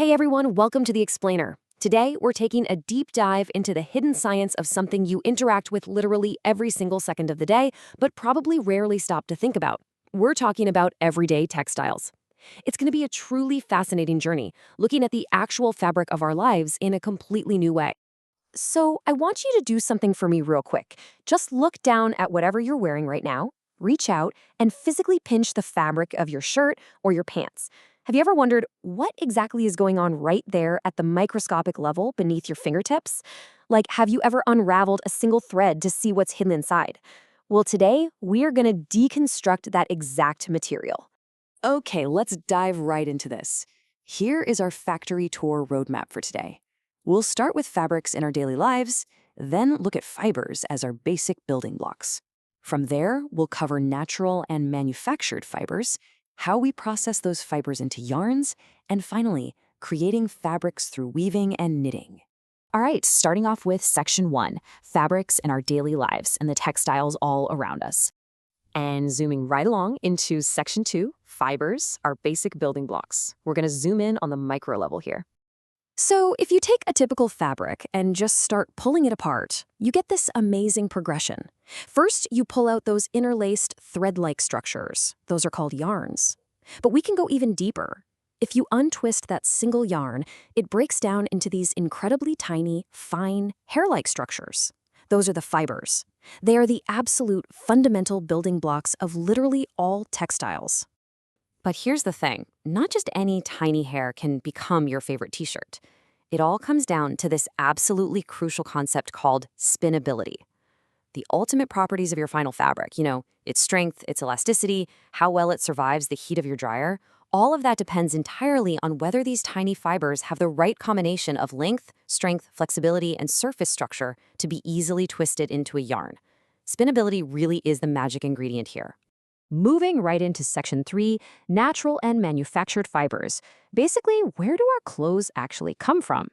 Hey everyone, welcome to The Explainer. Today, we're taking a deep dive into the hidden science of something you interact with literally every single second of the day, but probably rarely stop to think about. We're talking about everyday textiles. It's going to be a truly fascinating journey, looking at the actual fabric of our lives in a completely new way. So, I want you to do something for me real quick. Just look down at whatever you're wearing right now, reach out, and physically pinch the fabric of your shirt or your pants. Have you ever wondered what exactly is going on right there at the microscopic level beneath your fingertips? Like, have you ever unraveled a single thread to see what's hidden inside? Well, today, we are going to deconstruct that exact material. Okay, let's dive right into this. Here is our factory tour roadmap for today. We'll start with fabrics in our daily lives, then look at fibers as our basic building blocks. From there, we'll cover natural and manufactured fibers, how we process those fibers into yarns, and finally, creating fabrics through weaving and knitting. All right, starting off with Section 1, fabrics in our daily lives and the textiles all around us. And zooming right along into Section 2, fibers, our basic building blocks. We're going to zoom in on the micro level here. So if you take a typical fabric and just start pulling it apart, you get this amazing progression. First, you pull out those interlaced thread-like structures. Those are called yarns. But we can go even deeper. If you untwist that single yarn, it breaks down into these incredibly tiny, fine, hair-like structures. Those are the fibers. They are the absolute fundamental building blocks of literally all textiles. But here's the thing, not just any tiny hair can become your favorite t-shirt. It all comes down to this absolutely crucial concept called spinnability. The ultimate properties of your final fabric, its strength, its elasticity, how well it survives the heat of your dryer, all of that depends entirely on whether these tiny fibers have the right combination of length, strength, flexibility, and surface structure to be easily twisted into a yarn. Spinnability really is the magic ingredient here. Moving right into Section 3, natural and manufactured fibers. Basically, where do our clothes actually come from?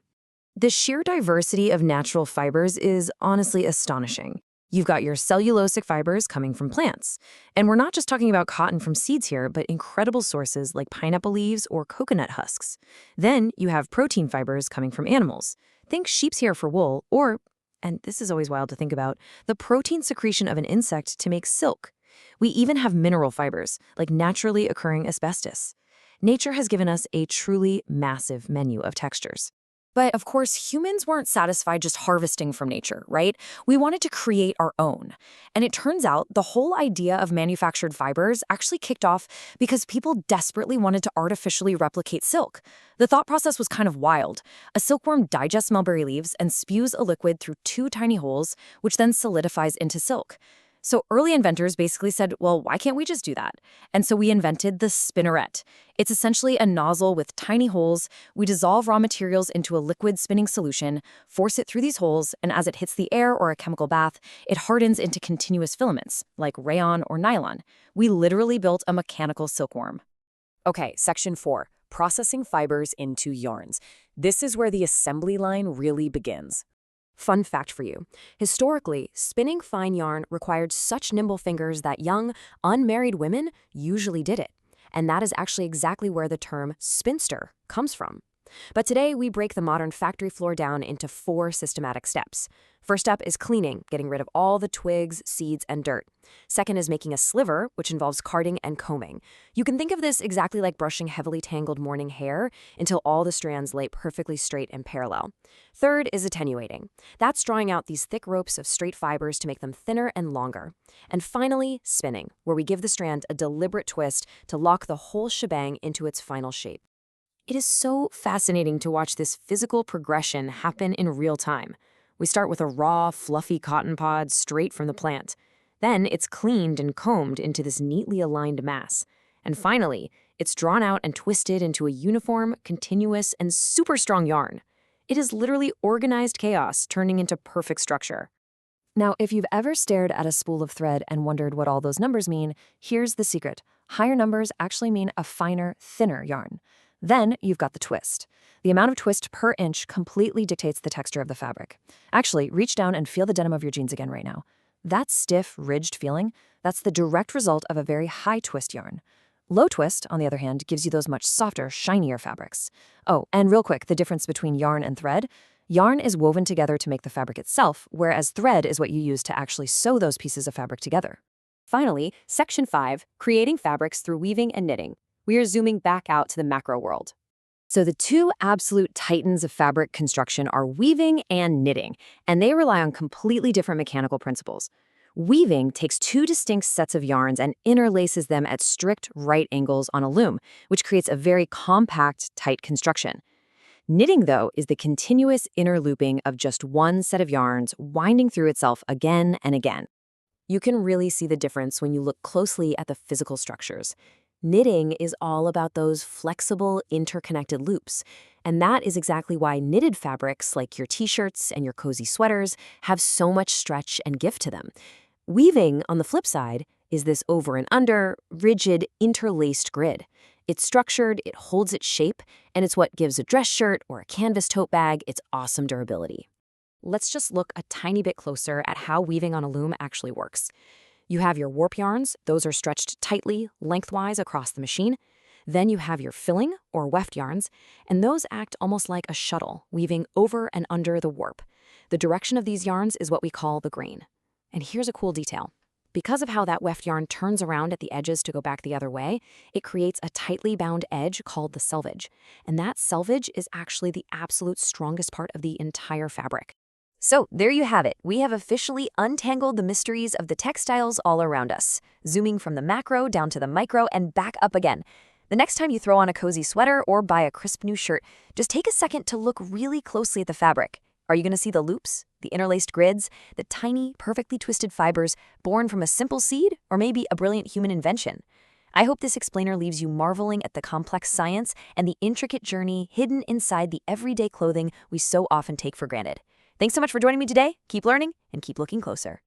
The sheer diversity of natural fibers is honestly astonishing. You've got your cellulosic fibers coming from plants. And we're not just talking about cotton from seeds here, but incredible sources like pineapple leaves or coconut husks. Then you have protein fibers coming from animals. Think sheep's hair for wool, or, and this is always wild to think about, the protein secretion of an insect to make silk. We even have mineral fibers, like naturally occurring asbestos. Nature has given us a truly massive menu of textures. But of course, humans weren't satisfied just harvesting from nature, right? We wanted to create our own. And it turns out the whole idea of manufactured fibers actually kicked off because people desperately wanted to artificially replicate silk. The thought process was kind of wild. A silkworm digests mulberry leaves and spews a liquid through two tiny holes, which then solidifies into silk. So early inventors basically said, well, why can't we just do that? And so we invented the spinneret. It's essentially a nozzle with tiny holes. We dissolve raw materials into a liquid spinning solution, force it through these holes, and as it hits the air or a chemical bath, it hardens into continuous filaments, like rayon or nylon. We literally built a mechanical silkworm. Okay, Section 4, processing fibers into yarns. This is where the assembly line really begins. Fun fact for you. Historically, spinning fine yarn required such nimble fingers that young, unmarried women usually did it. And that is actually exactly where the term spinster comes from. But today, we break the modern factory floor down into 4 systematic steps. First up is cleaning, getting rid of all the twigs, seeds, and dirt. Second is making a sliver, which involves carding and combing. You can think of this exactly like brushing heavily tangled morning hair until all the strands lay perfectly straight and parallel. Third is attenuating. That's drawing out these thick ropes of straight fibers to make them thinner and longer. And finally, spinning, where we give the strand a deliberate twist to lock the whole shebang into its final shape. It is so fascinating to watch this physical progression happen in real time. We start with a raw, fluffy cotton pod straight from the plant. Then it's cleaned and combed into this neatly aligned mass. And finally, it's drawn out and twisted into a uniform, continuous, and super strong yarn. It is literally organized chaos turning into perfect structure. Now, if you've ever stared at a spool of thread and wondered what all those numbers mean, here's the secret. Higher numbers actually mean a finer, thinner yarn. Then you've got the twist. The amount of twist per inch completely dictates the texture of the fabric. Actually, reach down and feel the denim of your jeans again right now. That stiff, ridged feeling, that's the direct result of a very high twist yarn. Low twist, on the other hand, gives you those much softer, shinier fabrics. Oh, and real quick, the difference between yarn and thread. Yarn is woven together to make the fabric itself, whereas thread is what you use to actually sew those pieces of fabric together. Finally, Section 5, creating fabrics through weaving and knitting. We are zooming back out to the macro world. So the two absolute titans of fabric construction are weaving and knitting, and they rely on completely different mechanical principles. Weaving takes two distinct sets of yarns and interlaces them at strict right angles on a loom, which creates a very compact, tight construction. Knitting, though, is the continuous interlooping of just one set of yarns winding through itself again and again. You can really see the difference when you look closely at the physical structures. Knitting is all about those flexible, interconnected loops, and that is exactly why knitted fabrics like your t-shirts and your cozy sweaters have so much stretch and give to them. Weaving, on the flip side, is this over and under, rigid, interlaced grid. It's structured, it holds its shape, and it's what gives a dress shirt or a canvas tote bag its awesome durability. Let's just look a tiny bit closer at how weaving on a loom actually works. You have your warp yarns, those are stretched tightly, lengthwise across the machine. Then you have your filling, or weft yarns, and those act almost like a shuttle, weaving over and under the warp. The direction of these yarns is what we call the grain. And here's a cool detail. Because of how that weft yarn turns around at the edges to go back the other way, it creates a tightly bound edge called the selvage. And that selvage is actually the absolute strongest part of the entire fabric. So there you have it. We have officially untangled the mysteries of the textiles all around us, zooming from the macro down to the micro and back up again. The next time you throw on a cozy sweater or buy a crisp new shirt, just take a second to look really closely at the fabric. Are you going to see the loops, the interlaced grids, the tiny, perfectly twisted fibers born from a simple seed, or maybe a brilliant human invention? I hope this explainer leaves you marveling at the complex science and the intricate journey hidden inside the everyday clothing we so often take for granted. Thanks so much for joining me today. Keep learning and keep looking closer.